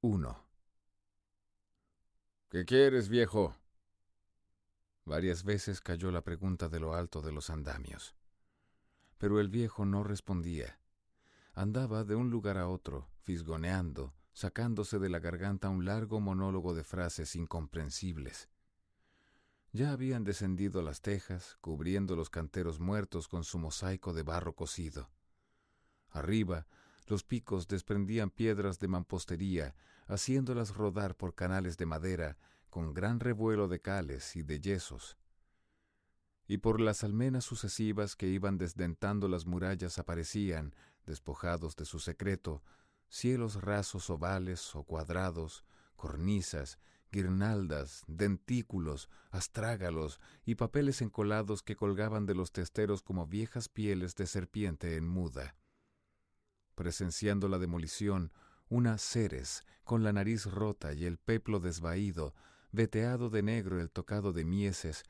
1. ¿Qué quieres, viejo? Varias veces cayó la pregunta de lo alto de los andamios. Pero el viejo no respondía. Andaba de un lugar a otro, fisgoneando, sacándose de la garganta un largo monólogo de frases incomprensibles. Ya habían descendido las tejas, cubriendo los canteros muertos con su mosaico de barro cocido. Arriba, los picos desprendían piedras de mampostería, haciéndolas rodar por canales de madera con gran revuelo de cales y de yesos. Y por las almenas sucesivas que iban desdentando las murallas aparecían, despojados de su secreto, cielos rasos ovales o cuadrados, cornisas, guirnaldas, dentículos, astrágalos y papeles encolados que colgaban de los testeros como viejas pieles de serpiente en muda. Presenciando la demolición, una Ceres, con la nariz rota y el peplo desvaído, veteado de negro el tocado de mieses,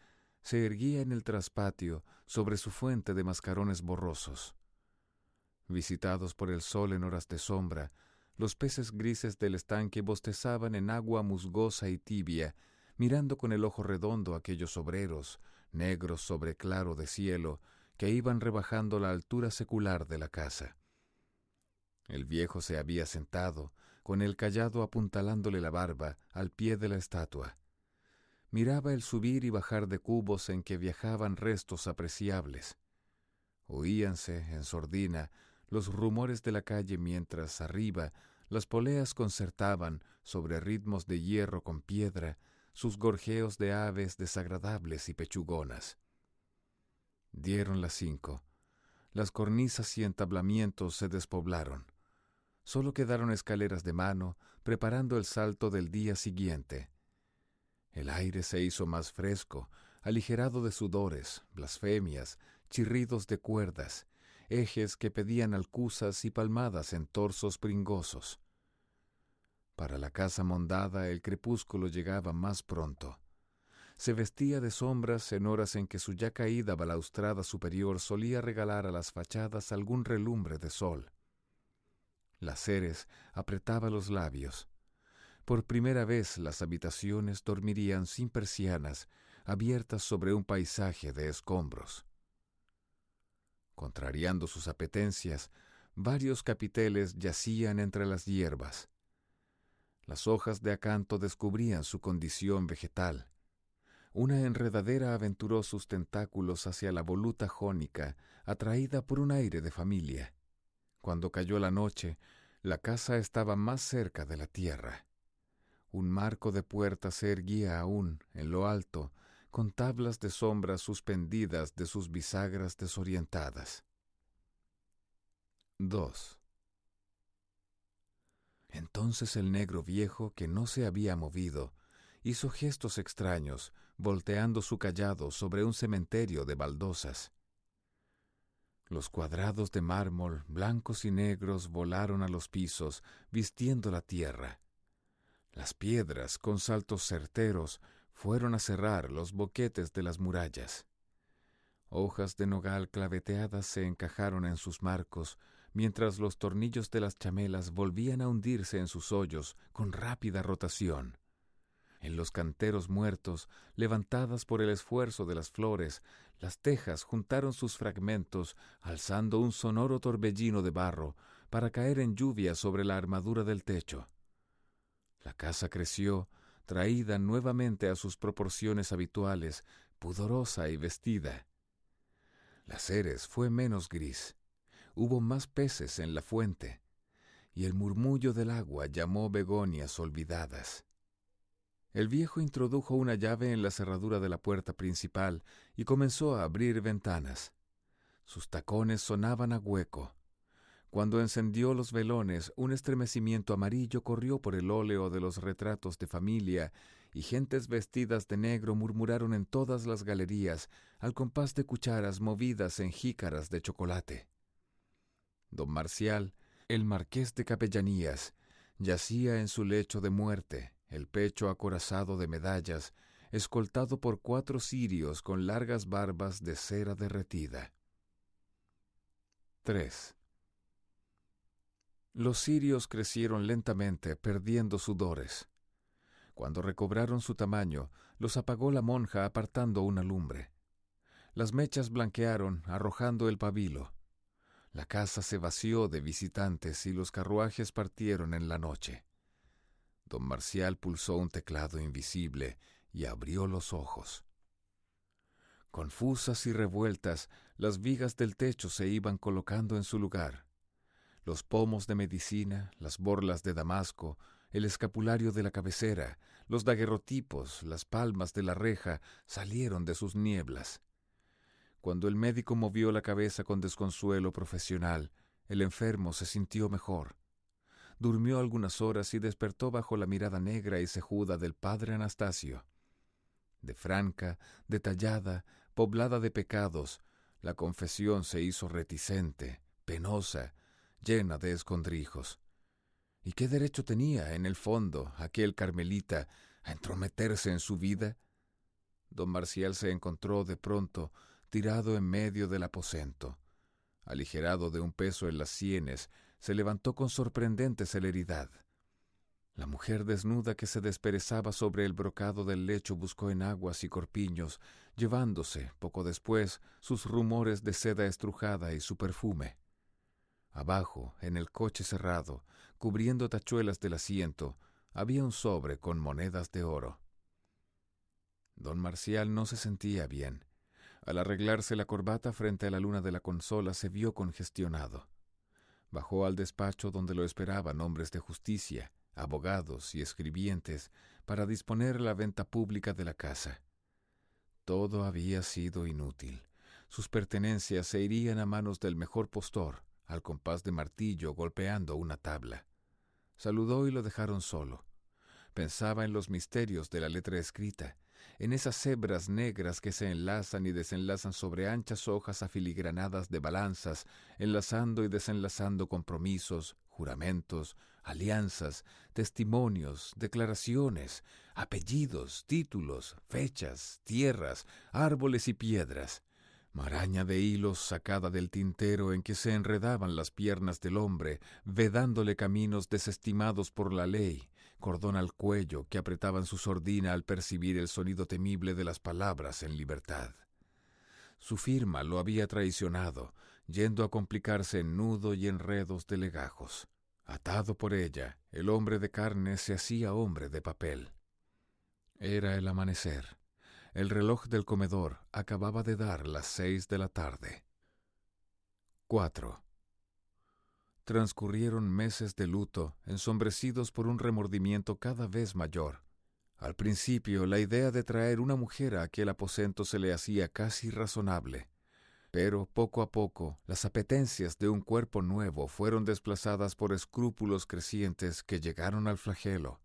se erguía en el traspatio sobre su fuente de mascarones borrosos. Visitados por el sol en horas de sombra, los peces grises del estanque bostezaban en agua musgosa y tibia, mirando con el ojo redondo a aquellos obreros, negros sobre claro de cielo, que iban rebajando la altura secular de la casa. El viejo se había sentado, con el cayado apuntalándole la barba, al pie de la estatua. Miraba el subir y bajar de cubos en que viajaban restos apreciables. Oíanse, en sordina, los rumores de la calle mientras, arriba, las poleas concertaban, sobre ritmos de hierro con piedra, sus gorjeos de aves desagradables y pechugonas. Dieron las 5. Las cornisas y entablamientos se despoblaron. Solo quedaron escaleras de mano, preparando el salto del día siguiente. El aire se hizo más fresco, aligerado de sudores, blasfemias, chirridos de cuerdas, ejes que pedían alcuzas y palmadas en torsos pringosos. Para la casa mondada el crepúsculo llegaba más pronto. Se vestía de sombras en horas en que su ya caída balaustrada superior solía regalar a las fachadas algún relumbre de sol. La Ceres apretaba los labios. Por primera vez las habitaciones dormirían sin persianas, abiertas sobre un paisaje de escombros. Contrariando sus apetencias, varios capiteles yacían entre las hierbas. Las hojas de acanto descubrían su condición vegetal. Una enredadera aventuró sus tentáculos hacia la voluta jónica, atraída por un aire de familia. Cuando cayó la noche, la casa estaba más cerca de la tierra. Un marco de puerta se erguía aún, en lo alto, con tablas de sombra suspendidas de sus bisagras desorientadas. 2. Entonces el negro viejo, que no se había movido, hizo gestos extraños, volteando su cayado sobre un cementerio de baldosas. Los cuadrados de mármol, blancos y negros, volaron a los pisos, vistiendo la tierra. Las piedras, con saltos certeros, fueron a cerrar los boquetes de las murallas. Hojas de nogal claveteadas se encajaron en sus marcos, mientras los tornillos de las chamelas volvían a hundirse en sus hoyos con rápida rotación. En los canteros muertos, levantadas por el esfuerzo de las flores, las tejas juntaron sus fragmentos, alzando un sonoro torbellino de barro, para caer en lluvia sobre la armadura del techo. La casa creció, traída nuevamente a sus proporciones habituales, pudorosa y vestida. La Ceres fue menos gris. Hubo más peces en la fuente, y el murmullo del agua llamó begonias olvidadas. El viejo introdujo una llave en la cerradura de la puerta principal y comenzó a abrir ventanas. Sus tacones sonaban a hueco. Cuando encendió los velones, un estremecimiento amarillo corrió por el óleo de los retratos de familia, y gentes vestidas de negro murmuraron en todas las galerías, al compás de cucharas movidas en jícaras de chocolate. Don Marcial, el marqués de Capellanías, yacía en su lecho de muerte, el pecho acorazado de medallas, escoltado por 4 cirios con largas barbas de cera derretida. 3. Los cirios crecieron lentamente, perdiendo sudores. Cuando recobraron su tamaño, los apagó la monja apartando una lumbre. Las mechas blanquearon, arrojando el pabilo. La casa se vació de visitantes y los carruajes partieron en la noche. Don Marcial pulsó un teclado invisible y abrió los ojos. Confusas y revueltas, las vigas del techo se iban colocando en su lugar. Los pomos de medicina, las borlas de damasco, el escapulario de la cabecera, los daguerrotipos, las palmas de la reja salieron de sus nieblas. Cuando el médico movió la cabeza con desconsuelo profesional, el enfermo se sintió mejor. Durmió algunas horas y despertó bajo la mirada negra y cejuda del padre Anastasio. De franca, detallada, poblada de pecados, la confesión se hizo reticente, penosa, llena de escondrijos. ¿Y qué derecho tenía, en el fondo, aquel carmelita a entrometerse en su vida? Don Marcial se encontró de pronto tirado en medio del aposento. Aligerado de un peso en las sienes, se levantó con sorprendente celeridad. La mujer desnuda que se desperezaba sobre el brocado del lecho buscó enaguas y corpiños, llevándose, poco después, sus rumores de seda estrujada y su perfume. Abajo, en el coche cerrado, cubriendo tachuelas del asiento, había un sobre con monedas de oro. Don Marcial no se sentía bien. Al arreglarse la corbata frente a la luna de la consola se vio congestionado. Bajó al despacho donde lo esperaban hombres de justicia, abogados y escribientes para disponer la venta pública de la casa. Todo había sido inútil. Sus pertenencias se irían a manos del mejor postor, al compás de martillo golpeando una tabla. Saludó y lo dejaron solo. Pensaba en los misterios de la letra escrita, en esas hebras negras que se enlazan y desenlazan sobre anchas hojas afiligranadas de balanzas, enlazando y desenlazando compromisos, juramentos, alianzas, testimonios, declaraciones, apellidos, títulos, fechas, tierras, árboles y piedras. Maraña de hilos sacada del tintero en que se enredaban las piernas del hombre, vedándole caminos desestimados por la ley, cordón al cuello que apretaban su sordina al percibir el sonido temible de las palabras en libertad. Su firma lo había traicionado, yendo a complicarse en nudo y enredos de legajos. Atado por ella, el hombre de carne se hacía hombre de papel. Era el amanecer. El reloj del comedor acababa de dar las 6 de la tarde. 4. Transcurrieron meses de luto, ensombrecidos por un remordimiento cada vez mayor. Al principio, la idea de traer una mujer a aquel aposento se le hacía casi razonable, pero poco a poco las apetencias de un cuerpo nuevo fueron desplazadas por escrúpulos crecientes que llegaron al flagelo.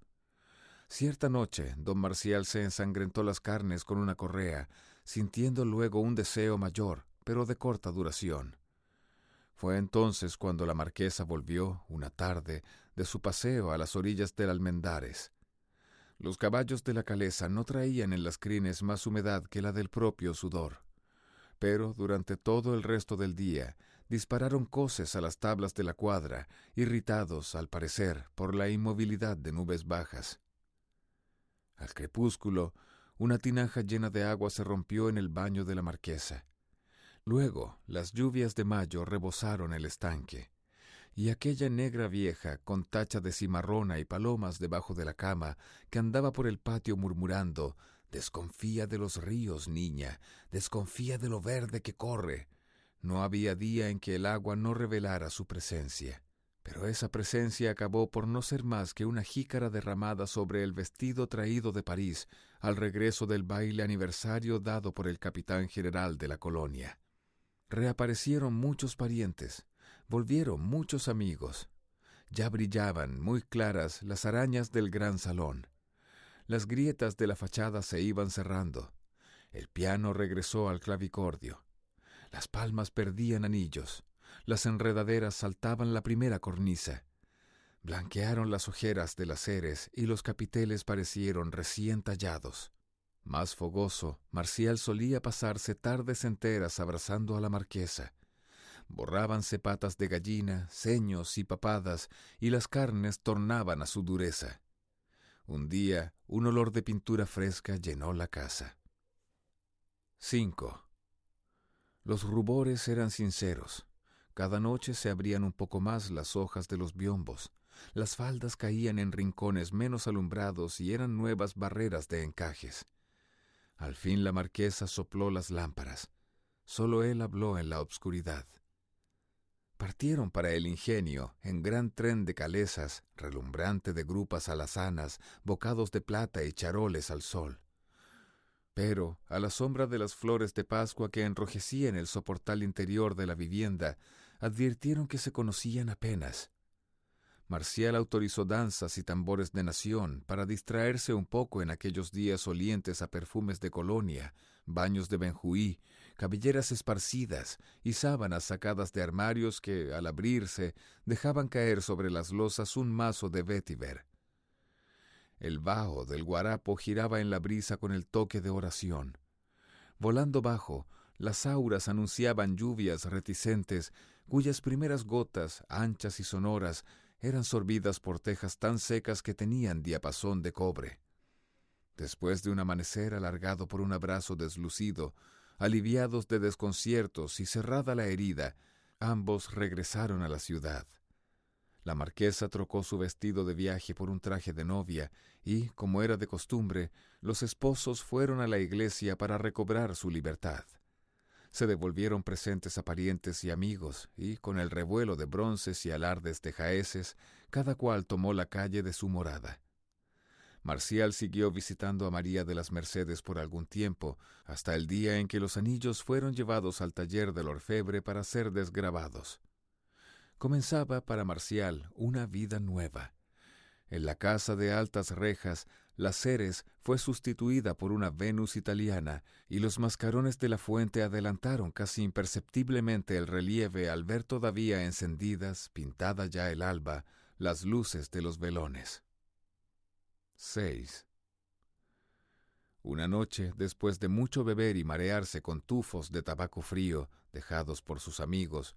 Cierta noche, don Marcial se ensangrentó las carnes con una correa, sintiendo luego un deseo mayor, pero de corta duración. Fue entonces cuando la marquesa volvió, una tarde, de su paseo a las orillas del Almendares. Los caballos de la calesa no traían en las crines más humedad que la del propio sudor, pero durante todo el resto del día dispararon coces a las tablas de la cuadra, irritados, al parecer, por la inmovilidad de nubes bajas. Al crepúsculo, una tinaja llena de agua se rompió en el baño de la marquesa. Luego, las lluvias de mayo rebosaron el estanque, y aquella negra vieja, con tacha de cimarrona y palomas debajo de la cama, que andaba por el patio murmurando: «Desconfía de los ríos, niña, desconfía de lo verde que corre». No había día en que el agua no revelara su presencia. Pero esa presencia acabó por no ser más que una jícara derramada sobre el vestido traído de París al regreso del baile aniversario dado por el capitán general de la colonia. Reaparecieron muchos parientes, volvieron muchos amigos. Ya brillaban muy claras las arañas del gran salón. Las grietas de la fachada se iban cerrando. El piano regresó al clavicordio. Las palmas perdían anillos. Las enredaderas saltaban la primera cornisa. Blanquearon las ojeras de las eres y los capiteles parecieron recién tallados. Más fogoso, Marcial solía pasarse tardes enteras abrazando a la marquesa. Borrábanse patas de gallina, ceños y papadas, y las carnes tornaban a su dureza. Un día, un olor de pintura fresca llenó la casa. 5. Los rubores eran sinceros. Cada noche se abrían un poco más las hojas de los biombos. Las faldas caían en rincones menos alumbrados y eran nuevas barreras de encajes. Al fin la marquesa sopló las lámparas. Solo él habló en la obscuridad. Partieron para el ingenio en gran tren de calesas, relumbrante de grupas alazanas, bocados de plata y charoles al sol. Pero, a la sombra de las flores de Pascua que enrojecían el soportal interior de la vivienda, advirtieron que se conocían apenas. Marcial autorizó danzas y tambores de nación para distraerse un poco en aquellos días olientes a perfumes de colonia, baños de benjuí, cabelleras esparcidas y sábanas sacadas de armarios que, al abrirse, dejaban caer sobre las losas un mazo de vétiver. El bajo del guarapo giraba en la brisa con el toque de oración. Volando bajo, las auras anunciaban lluvias reticentes, cuyas primeras gotas, anchas y sonoras, eran sorbidas por tejas tan secas que tenían diapasón de cobre. Después de un amanecer alargado por un abrazo deslucido, aliviados de desconciertos y cerrada la herida, ambos regresaron a la ciudad. La marquesa trocó su vestido de viaje por un traje de novia y, como era de costumbre, los esposos fueron a la iglesia para recobrar su libertad. Se devolvieron presentes a parientes y amigos, y, con el revuelo de bronces y alardes de jaeces, cada cual tomó la calle de su morada. Marcial siguió visitando a María de las Mercedes por algún tiempo, hasta el día en que los anillos fueron llevados al taller del orfebre para ser desgravados. Comenzaba para Marcial una vida nueva. En la casa de altas rejas, la Ceres fue sustituida por una Venus italiana y los mascarones de la fuente adelantaron casi imperceptiblemente el relieve al ver todavía encendidas, pintada ya el alba, las luces de los velones. 6. Una noche, después de mucho beber y marearse con tufos de tabaco frío dejados por sus amigos,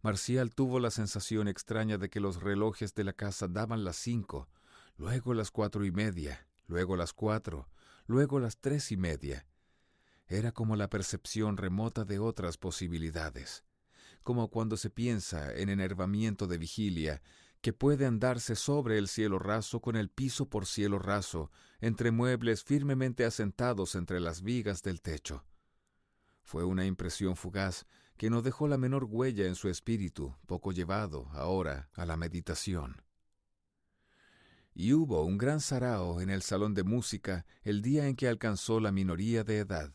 Marcial tuvo la sensación extraña de que los relojes de la casa daban las 5, luego las 4:30, luego las 4, luego las 3:30. Era como la percepción remota de otras posibilidades, como cuando se piensa en enervamiento de vigilia, que puede andarse sobre el cielo raso con el piso por cielo raso, entre muebles firmemente asentados entre las vigas del techo. Fue una impresión fugaz que no dejó la menor huella en su espíritu, poco llevado, ahora, a la meditación. Y hubo un gran sarao en el salón de música el día en que alcanzó la minoría de edad.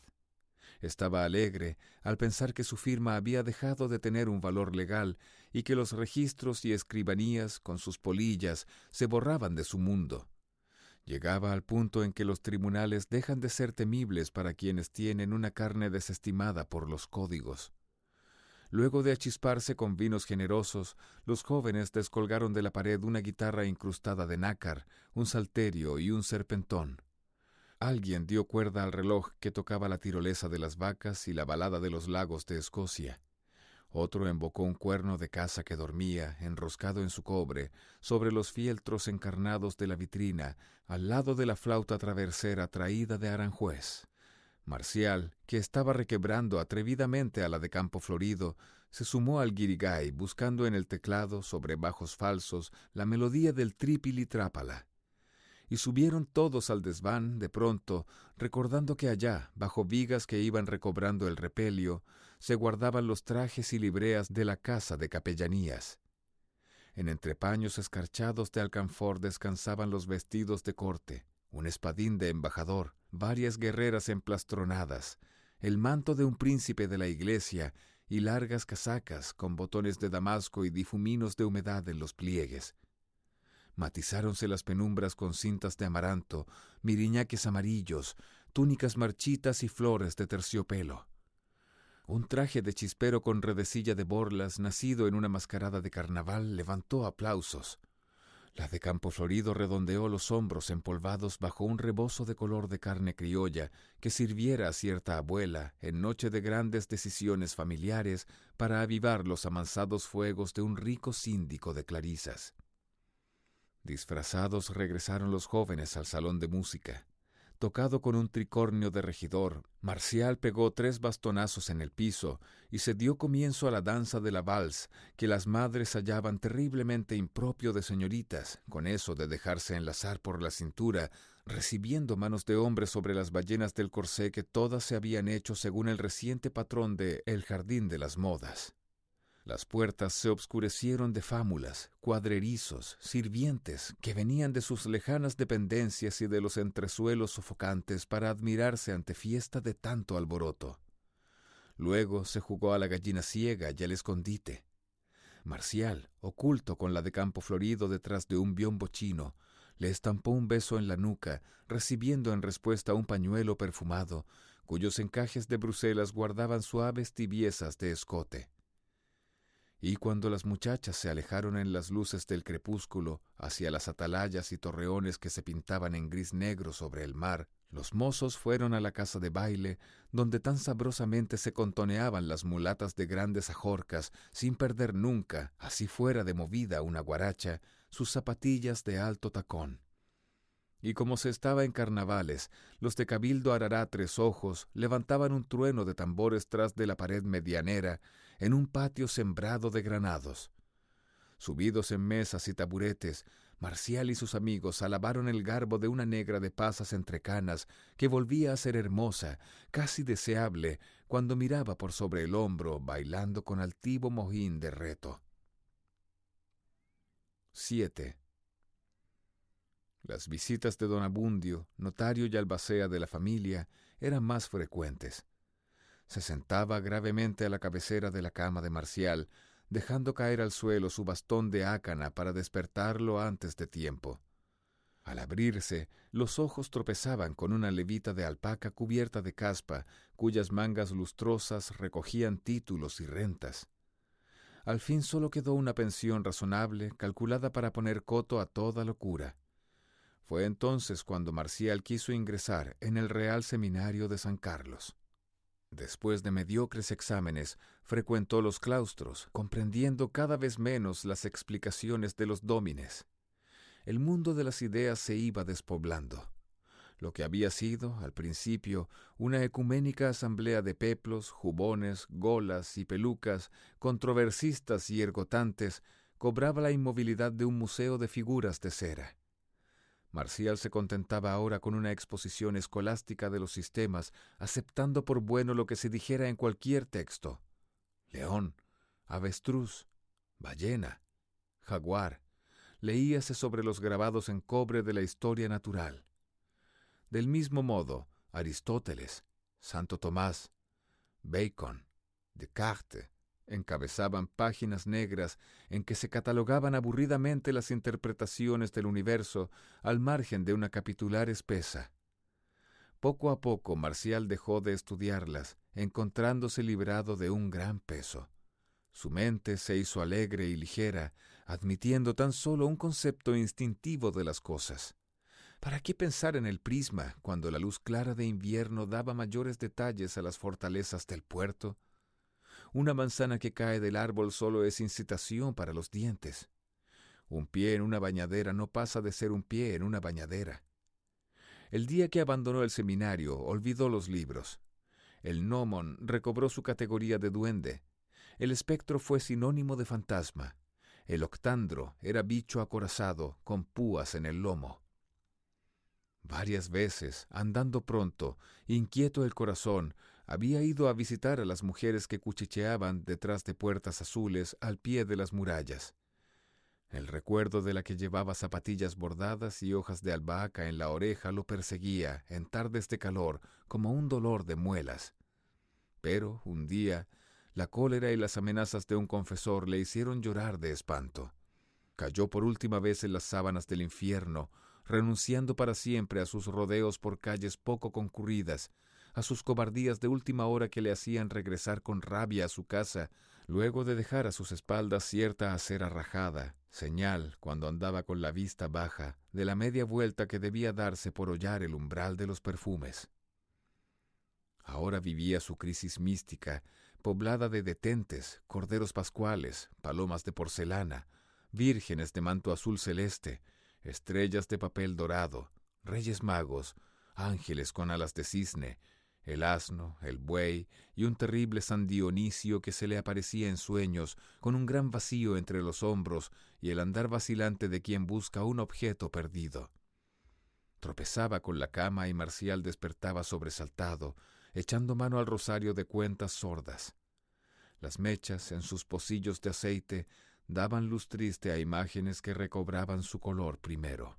Estaba alegre al pensar que su firma había dejado de tener un valor legal y que los registros y escribanías, con sus polillas, se borraban de su mundo. Llegaba al punto en que los tribunales dejan de ser temibles para quienes tienen una carne desestimada por los códigos. Luego de achisparse con vinos generosos, los jóvenes descolgaron de la pared una guitarra incrustada de nácar, un salterio y un serpentón. Alguien dio cuerda al reloj que tocaba la tirolesa de las vacas y la balada de los lagos de Escocia. Otro embocó un cuerno de caza que dormía, enroscado en su cobre, sobre los fieltros encarnados de la vitrina, al lado de la flauta traversera traída de Aranjuez. Marcial, que estaba requebrando atrevidamente a la de Campo Florido, se sumó al guirigay buscando en el teclado, sobre bajos falsos, la melodía del trípili trápala. Y subieron todos al desván, de pronto, recordando que allá, bajo vigas que iban recobrando el repelio, se guardaban los trajes y libreas de la casa de capellanías. En entrepaños escarchados de alcanfor descansaban los vestidos de corte, un espadín de embajador, varias guerreras emplastronadas, el manto de un príncipe de la iglesia y largas casacas con botones de damasco y difuminos de humedad en los pliegues. Matizáronse las penumbras con cintas de amaranto, miriñaques amarillos, túnicas marchitas y flores de terciopelo. Un traje de chispero con redecilla de borlas, nacido en una mascarada de carnaval, levantó aplausos. La de Campo Florido redondeó los hombros empolvados bajo un rebozo de color de carne criolla que sirviera a cierta abuela en noche de grandes decisiones familiares para avivar los amansados fuegos de un rico síndico de clarisas. Disfrazados regresaron los jóvenes al salón de música. Tocado con un tricornio de regidor, Marcial pegó 3 bastonazos en el piso y se dio comienzo a la danza de la vals, que las madres hallaban terriblemente impropio de señoritas, con eso de dejarse enlazar por la cintura, recibiendo manos de hombres sobre las ballenas del corsé que todas se habían hecho según el reciente patrón de El Jardín de las Modas. Las puertas se obscurecieron de fámulas, cuadrerizos, sirvientes, que venían de sus lejanas dependencias y de los entresuelos sofocantes para admirarse ante fiesta de tanto alboroto. Luego se jugó a la gallina ciega y al escondite. Marcial, oculto con la de Campo Florido detrás de un biombo chino, le estampó un beso en la nuca, recibiendo en respuesta un pañuelo perfumado, cuyos encajes de Bruselas guardaban suaves tibiezas de escote. Y cuando las muchachas se alejaron en las luces del crepúsculo hacia las atalayas y torreones que se pintaban en gris negro sobre el mar, los mozos fueron a la casa de baile, donde tan sabrosamente se contoneaban las mulatas de grandes ajorcas, sin perder nunca, así fuera de movida una guaracha, sus zapatillas de alto tacón. Y como se estaba en carnavales, los de Cabildo Arará Tres Ojos levantaban un trueno de tambores tras de la pared medianera, en un patio sembrado de granados. Subidos en mesas y taburetes, Marcial y sus amigos alabaron el garbo de una negra de pasas entre canas que volvía a ser hermosa, casi deseable, cuando miraba por sobre el hombro, bailando con altivo mojín de reto. 7. Las visitas de don Abundio, notario y albacea de la familia, eran más frecuentes. Se sentaba gravemente a la cabecera de la cama de Marcial, dejando caer al suelo su bastón de ácana para despertarlo antes de tiempo. Al abrirse, los ojos tropezaban con una levita de alpaca cubierta de caspa, cuyas mangas lustrosas recogían títulos y rentas. Al fin solo quedó una pensión razonable, calculada para poner coto a toda locura. Fue entonces cuando Marcial quiso ingresar en el Real Seminario de San Carlos. Después de mediocres exámenes, frecuentó los claustros, comprendiendo cada vez menos las explicaciones de los dómines. El mundo de las ideas se iba despoblando. Lo que había sido, al principio, una ecuménica asamblea de peplos, jubones, golas y pelucas, controversistas y ergotantes, cobraba la inmovilidad de un museo de figuras de cera. Marcial se contentaba ahora con una exposición escolástica de los sistemas, aceptando por bueno lo que se dijera en cualquier texto. León, avestruz, ballena, jaguar, leíase sobre los grabados en cobre de la historia natural. Del mismo modo, Aristóteles, Santo Tomás, Bacon, Descartes, encabezaban páginas negras en que se catalogaban aburridamente las interpretaciones del universo al margen de una capitular espesa. Poco a poco Marcial dejó de estudiarlas, encontrándose librado de un gran peso. Su mente se hizo alegre y ligera, admitiendo tan solo un concepto instintivo de las cosas. ¿Para qué pensar en el prisma cuando la luz clara de invierno daba mayores detalles a las fortalezas del puerto? Una manzana que cae del árbol solo es incitación para los dientes. Un pie en una bañadera no pasa de ser un pie en una bañadera. El día que abandonó el seminario, olvidó los libros. El gnomon recobró su categoría de duende. El espectro fue sinónimo de fantasma. El octandro era bicho acorazado, con púas en el lomo. Varias veces, andando pronto, inquieto el corazón, había ido a visitar a las mujeres que cuchicheaban detrás de puertas azules al pie de las murallas. El recuerdo de la que llevaba zapatillas bordadas y hojas de albahaca en la oreja lo perseguía, en tardes de calor, como un dolor de muelas. Pero, un día, la cólera y las amenazas de un confesor le hicieron llorar de espanto. Cayó por última vez en las sábanas del infierno, renunciando para siempre a sus rodeos por calles poco concurridas, a sus cobardías de última hora que le hacían regresar con rabia a su casa, Luego de dejar a sus espaldas cierta acera rajada, señal, cuando andaba con la vista baja, de la media vuelta que debía darse por hollar el umbral de los perfumes. Ahora vivía su crisis mística, poblada de detentes, corderos pascuales, palomas de porcelana, vírgenes de manto azul celeste, estrellas de papel dorado, reyes magos, ángeles con alas de cisne, el asno, el buey y un terrible San Dionisio que se le aparecía en sueños con un gran vacío entre los hombros y el andar vacilante de quien busca un objeto perdido. Tropezaba con la cama y Marcial despertaba sobresaltado, echando mano al rosario de cuentas sordas. Las mechas, en sus pocillos de aceite, daban luz triste a imágenes que recobraban su color primero.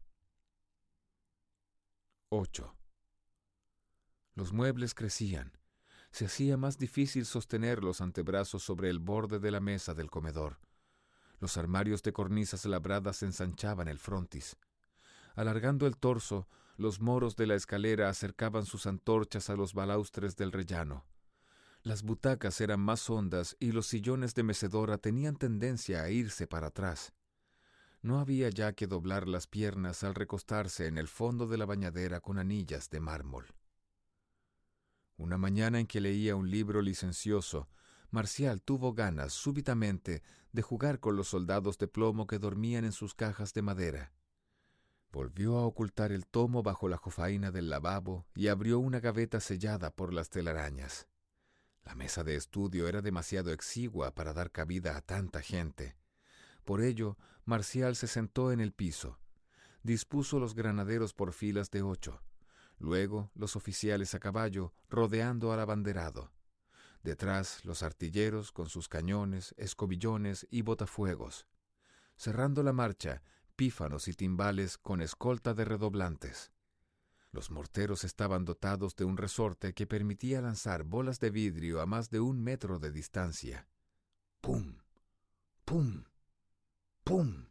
8. Los muebles crecían. Se hacía más difícil sostener los antebrazos sobre el borde de la mesa del comedor. Los armarios de cornisas labradas ensanchaban el frontis. Alargando el torso, los moros de la escalera acercaban sus antorchas a los balaustres del rellano. Las butacas eran más hondas y los sillones de mecedora tenían tendencia a irse para atrás. No había ya que doblar las piernas al recostarse en el fondo de la bañadera con anillas de mármol. Una mañana en que leía un libro licencioso, Marcial tuvo ganas súbitamente de jugar con los soldados de plomo que dormían en sus cajas de madera. Volvió a ocultar el tomo bajo la jofaina del lavabo y abrió una gaveta sellada por las telarañas. La mesa de estudio era demasiado exigua para dar cabida a tanta gente. Por ello, Marcial se sentó en el piso. Dispuso los granaderos por filas de 8. Luego, los oficiales a caballo, rodeando al abanderado. Detrás, los artilleros con sus cañones, escobillones y botafuegos. Cerrando la marcha, pífanos y timbales con escolta de redoblantes. Los morteros estaban dotados de un resorte que permitía lanzar bolas de vidrio a más de 1 metro de distancia. ¡Pum! ¡Pum! ¡Pum!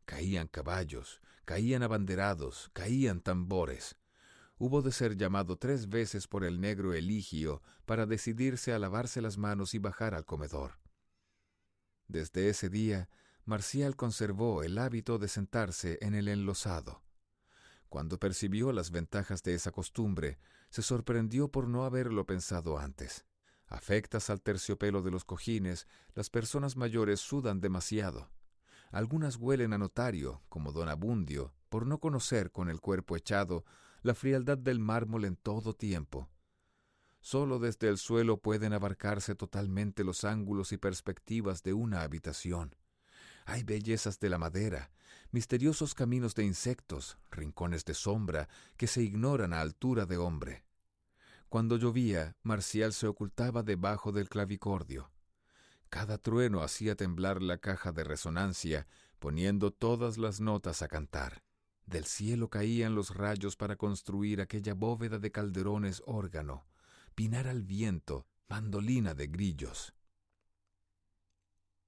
Caían caballos, caían abanderados, caían tambores. Hubo de ser llamado 3 veces por el negro Eligio para decidirse a lavarse las manos y bajar al comedor. Desde ese día, Marcial conservó el hábito de sentarse en el enlosado. Cuando percibió las ventajas de esa costumbre, se sorprendió por no haberlo pensado antes. Afectas al terciopelo de los cojines, las personas mayores sudan demasiado. Algunas huelen a notario, como don Abundio, por no conocer con el cuerpo echado la frialdad del mármol en todo tiempo. Solo desde el suelo pueden abarcarse totalmente los ángulos y perspectivas de una habitación. Hay bellezas de la madera, misteriosos caminos de insectos, rincones de sombra que se ignoran a altura de hombre. Cuando llovía, Marcial se ocultaba debajo del clavicordio. Cada trueno hacía temblar la caja de resonancia, poniendo todas las notas a cantar. Del cielo caían los rayos para construir aquella bóveda de calderones órgano, pinar al viento, mandolina de grillos.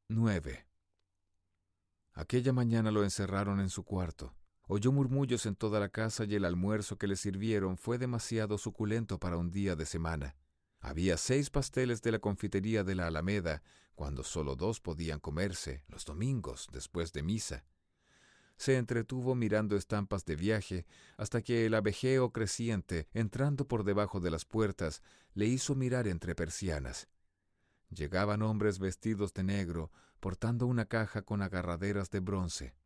9. Aquella mañana lo encerraron en su cuarto. Oyó murmullos en toda la casa y el almuerzo que le sirvieron fue demasiado suculento para un día de semana. Había 6 pasteles de la confitería de la Alameda, cuando solo 2 podían comerse, los domingos, después de misa. Se entretuvo mirando estampas de viaje, hasta que el abejeo creciente, entrando por debajo de las puertas, le hizo mirar entre persianas. Llegaban hombres vestidos de negro, portando una caja con agarraderas de bronce.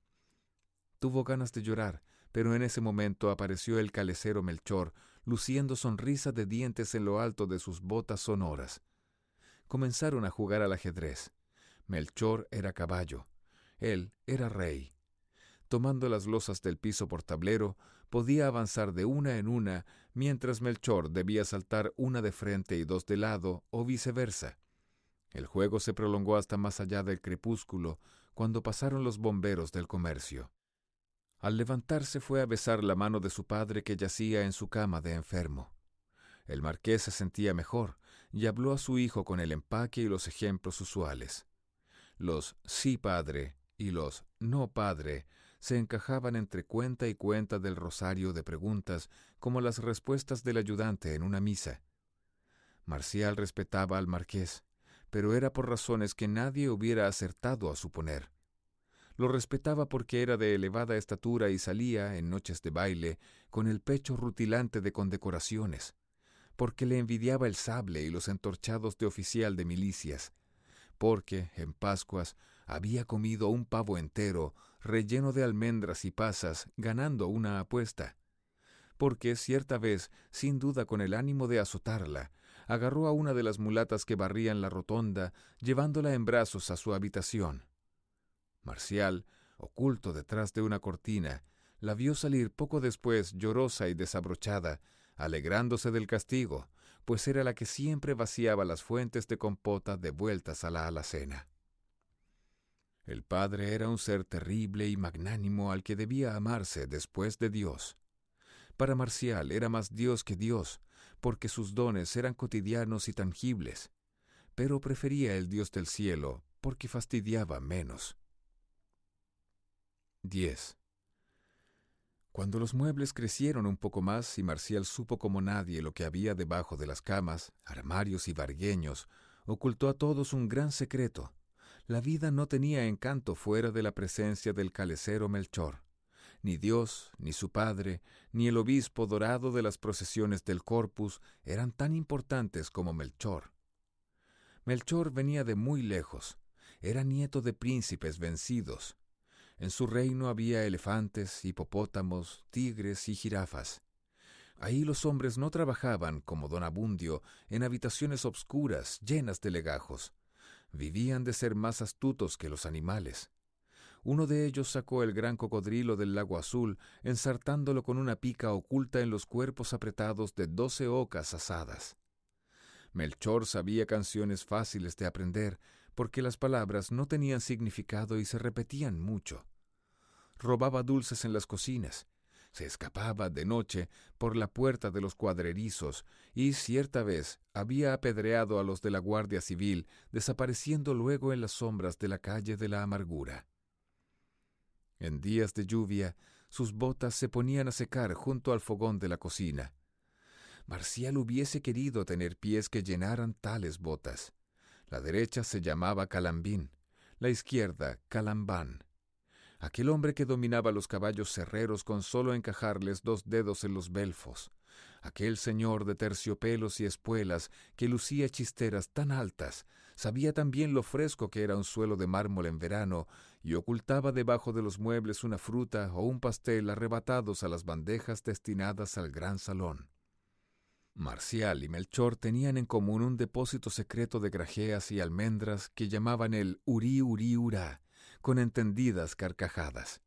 Tuvo ganas de llorar, pero en ese momento apareció el calecero Melchor, luciendo sonrisa de dientes en lo alto de sus botas sonoras. Comenzaron a jugar al ajedrez. Melchor era caballo. Él era rey. Tomando las losas del piso por tablero, podía avanzar de una en una, mientras Melchor debía saltar una de frente y 2 de lado, o viceversa. El juego se prolongó hasta más allá del crepúsculo, cuando pasaron los bomberos del comercio. Al levantarse fue a besar la mano de su padre que yacía en su cama de enfermo. El marqués se sentía mejor y habló a su hijo con el empaque y los ejemplos usuales. Los «sí, padre» y los «no, padre» se encajaban entre cuenta y cuenta del rosario de preguntas como las respuestas del ayudante en una misa. Marcial respetaba al marqués, pero era por razones que nadie hubiera acertado a suponer. Lo respetaba porque era de elevada estatura y salía, en noches de baile, con el pecho rutilante de condecoraciones, porque le envidiaba el sable y los entorchados de oficial de milicias, porque, en Pascuas, había comido un pavo entero, relleno de almendras y pasas, ganando una apuesta, porque cierta vez, sin duda con el ánimo de azotarla, agarró a una de las mulatas que barrían la rotonda, llevándola en brazos a su habitación. Marcial, oculto detrás de una cortina, la vio salir poco después llorosa y desabrochada, alegrándose del castigo, pues era la que siempre vaciaba las fuentes de compota devueltas a la alacena. El padre era un ser terrible y magnánimo al que debía amarse después de Dios. Para Marcial era más Dios que Dios, porque sus dones eran cotidianos y tangibles, pero prefería el Dios del cielo porque fastidiaba menos. 10. Cuando los muebles crecieron un poco más y Marcial supo como nadie lo que había debajo de las camas, armarios y vargueños, ocultó a todos un gran secreto. La vida no tenía encanto fuera de la presencia del calecero Melchor. Ni Dios, ni su padre, ni el obispo dorado de las procesiones del Corpus eran tan importantes como Melchor. Melchor venía de muy lejos. Era nieto de príncipes vencidos. En su reino había elefantes, hipopótamos, tigres y jirafas. Ahí los hombres no trabajaban, como don Abundio, en habitaciones obscuras, llenas de legajos. Vivían de ser más astutos que los animales. Uno de ellos sacó el gran cocodrilo del lago azul, ensartándolo con una pica oculta en los cuerpos apretados de 12 ocas asadas. Melchor sabía canciones fáciles de aprender, porque las palabras no tenían significado y se repetían mucho. Robaba dulces en las cocinas, se escapaba de noche por la puerta de los cuadrerizos y cierta vez había apedreado a los de la Guardia Civil, desapareciendo luego en las sombras de la calle de la Amargura. En días de lluvia, sus botas se ponían a secar junto al fogón de la cocina. Marcial hubiese querido tener pies que llenaran tales botas. La derecha se llamaba Calambín, la izquierda Calambán. Aquel hombre que dominaba los caballos cerreros con solo encajarles 2 dedos en los belfos. Aquel señor de terciopelos y espuelas que lucía chisteras tan altas, sabía también lo fresco que era un suelo de mármol en verano y ocultaba debajo de los muebles una fruta o un pastel arrebatados a las bandejas destinadas al gran salón. Marcial y Melchor tenían en común un depósito secreto de grajeas y almendras que llamaban el Urí Urí Urá, con entendidas carcajadas.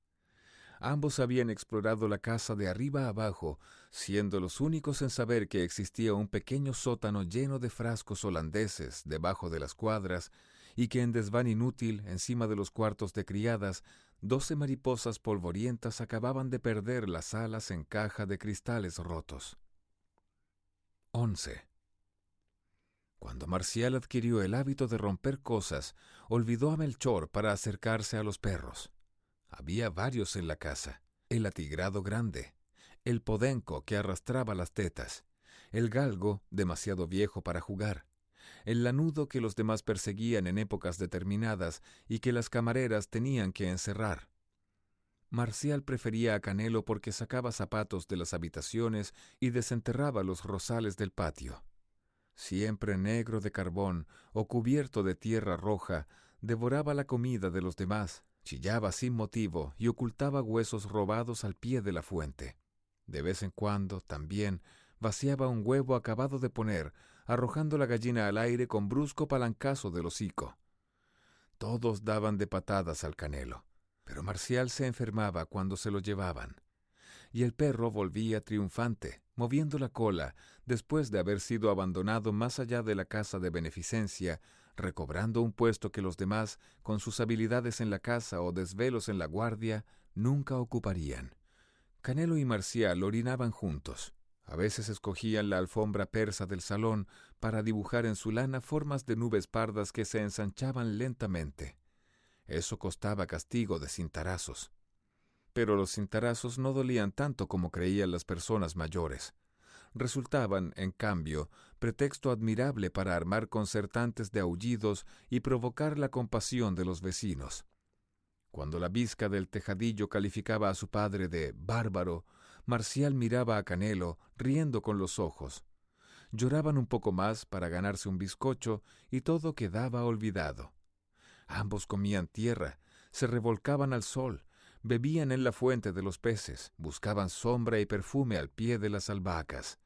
Ambos habían explorado la casa de arriba abajo, siendo los únicos en saber que existía un pequeño sótano lleno de frascos holandeses debajo de las cuadras y que en desván inútil, encima de los cuartos de criadas, 12 mariposas polvorientas acababan de perder las alas en caja de cristales rotos. 11. Cuando Marcial adquirió el hábito de romper cosas, olvidó a Melchor para acercarse a los perros. Había varios en la casa: el atigrado grande, el podenco que arrastraba las tetas, el galgo, demasiado viejo para jugar, el lanudo que los demás perseguían en épocas determinadas y que las camareras tenían que encerrar. Marcial prefería a Canelo porque sacaba zapatos de las habitaciones y desenterraba los rosales del patio. Siempre negro de carbón o cubierto de tierra roja, devoraba la comida de los demás, chillaba sin motivo y ocultaba huesos robados al pie de la fuente. De vez en cuando, también, vaciaba un huevo acabado de poner, arrojando la gallina al aire con brusco palancazo del hocico. Todos daban de patadas al Canelo, pero Marcial se enfermaba cuando se lo llevaban. Y el perro volvía triunfante, moviendo la cola, después de haber sido abandonado más allá de la casa de beneficencia, recobrando un puesto que los demás, con sus habilidades en la caza o desvelos en la guardia, nunca ocuparían. Canelo y Marcial orinaban juntos. A veces escogían la alfombra persa del salón para dibujar en su lana formas de nubes pardas que se ensanchaban lentamente. Eso costaba castigo de cintarazos. Pero los cintarazos no dolían tanto como creían las personas mayores. resultaban, en cambio, pretexto admirable para armar concertantes de aullidos y provocar la compasión de los vecinos. Cuando la bizca del tejadillo calificaba a su padre de bárbaro, Marcial miraba a Canelo, riendo con los ojos. Lloraban un poco más para ganarse un bizcocho y todo quedaba olvidado. Ambos comían tierra, se revolcaban al sol, bebían en la fuente de los peces, buscaban sombra y perfume al pie de las albahacas.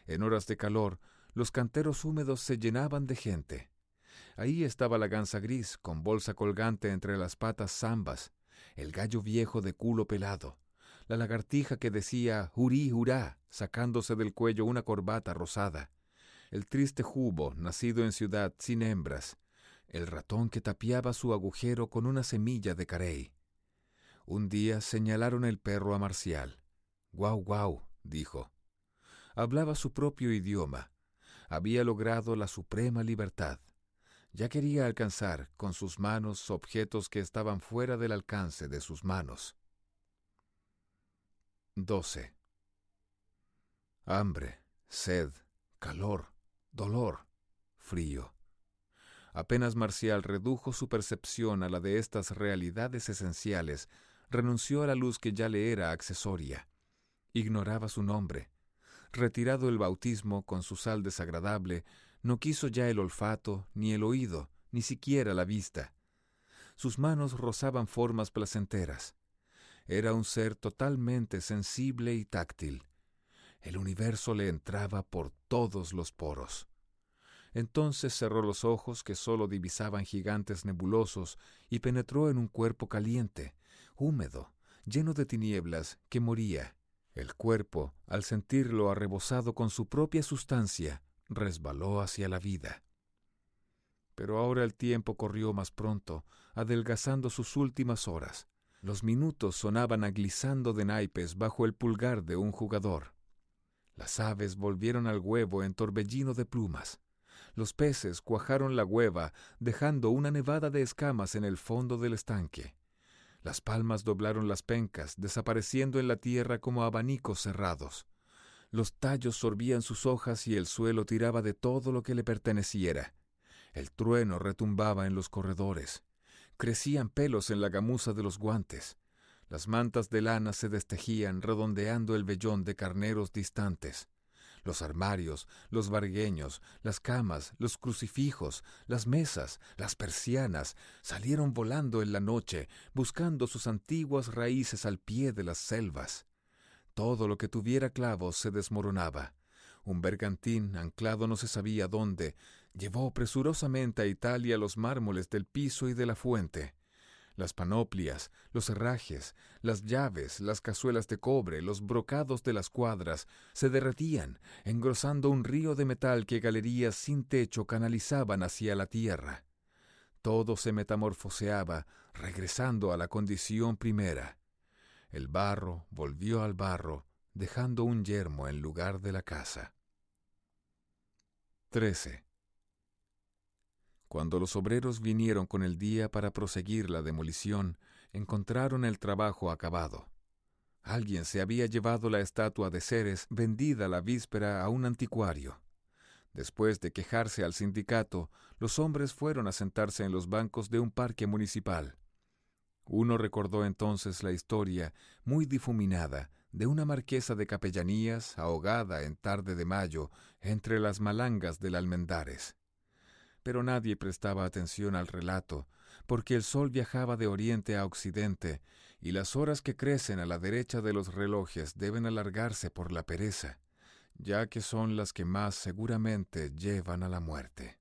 En horas de calor, los canteros húmedos se llenaban de gente. Ahí estaba la gansa gris, con bolsa colgante entre las patas zambas, el gallo viejo de culo pelado, la lagartija que decía «Hurí, hurá», sacándose del cuello una corbata rosada, el triste jubo, nacido en ciudad sin hembras, el ratón que tapiaba su agujero con una semilla de carey. Un día señalaron el perro a Marcial. «Guau, guau», dijo. Hablaba su propio idioma. Había logrado la suprema libertad. Ya quería alcanzar con sus manos objetos que estaban fuera del alcance de sus manos. 12. Hambre, sed, calor, dolor, frío. Apenas Marcial redujo su percepción a la de estas realidades esenciales, renunció a la luz que ya le era accesoria. Ignoraba su nombre. Retirado el bautismo con su sal desagradable, no quiso ya el olfato, ni el oído, ni siquiera la vista. Sus manos rozaban formas placenteras. Era un ser totalmente sensible y táctil. El universo le entraba por todos los poros. Entonces cerró los ojos que sólo divisaban gigantes nebulosos y penetró en un cuerpo caliente, húmedo, lleno de tinieblas, que moría. El cuerpo, al sentirlo arrebozado con su propia sustancia, resbaló hacia la vida. Pero ahora el tiempo corrió más pronto, adelgazando sus últimas horas. Los minutos sonaban aglizando de naipes bajo el pulgar de un jugador. Las aves volvieron al huevo en torbellino de plumas. Los peces cuajaron la hueva, dejando una nevada de escamas en el fondo del estanque. Las palmas doblaron las pencas, desapareciendo en la tierra como abanicos cerrados. Los tallos sorbían sus hojas y el suelo tiraba de todo lo que le perteneciera. El trueno retumbaba en los corredores. Crecían pelos en la gamuza de los guantes. Las mantas de lana se destejían, redondeando el vellón de carneros distantes. Los armarios, los vargueños, las camas, los crucifijos, las mesas, las persianas, salieron volando en la noche, buscando sus antiguas raíces al pie de las selvas. Todo lo que tuviera clavos se desmoronaba. Un bergantín, anclado no se sabía dónde, llevó presurosamente a Italia los mármoles del piso y de la fuente. Las panoplias, los herrajes, las llaves, las cazuelas de cobre, los brocados de las cuadras se derretían, engrosando un río de metal que galerías sin techo canalizaban hacia la tierra. Todo se metamorfoseaba, regresando a la condición primera. El barro volvió al barro, dejando un yermo en lugar de la casa. 13. Cuando los obreros vinieron con el día para proseguir la demolición, encontraron el trabajo acabado. Alguien se había llevado la estatua de Ceres vendida la víspera a un anticuario. Después de quejarse al sindicato, los hombres fueron a sentarse en los bancos de un parque municipal. Uno recordó entonces la historia, muy difuminada, de una marquesa de capellanías ahogada en tarde de mayo entre las malangas del Almendares. Pero nadie prestaba atención al relato, porque el sol viajaba de oriente a occidente, y las horas que crecen a la derecha de los relojes deben alargarse por la pereza, ya que son las que más seguramente llevan a la muerte.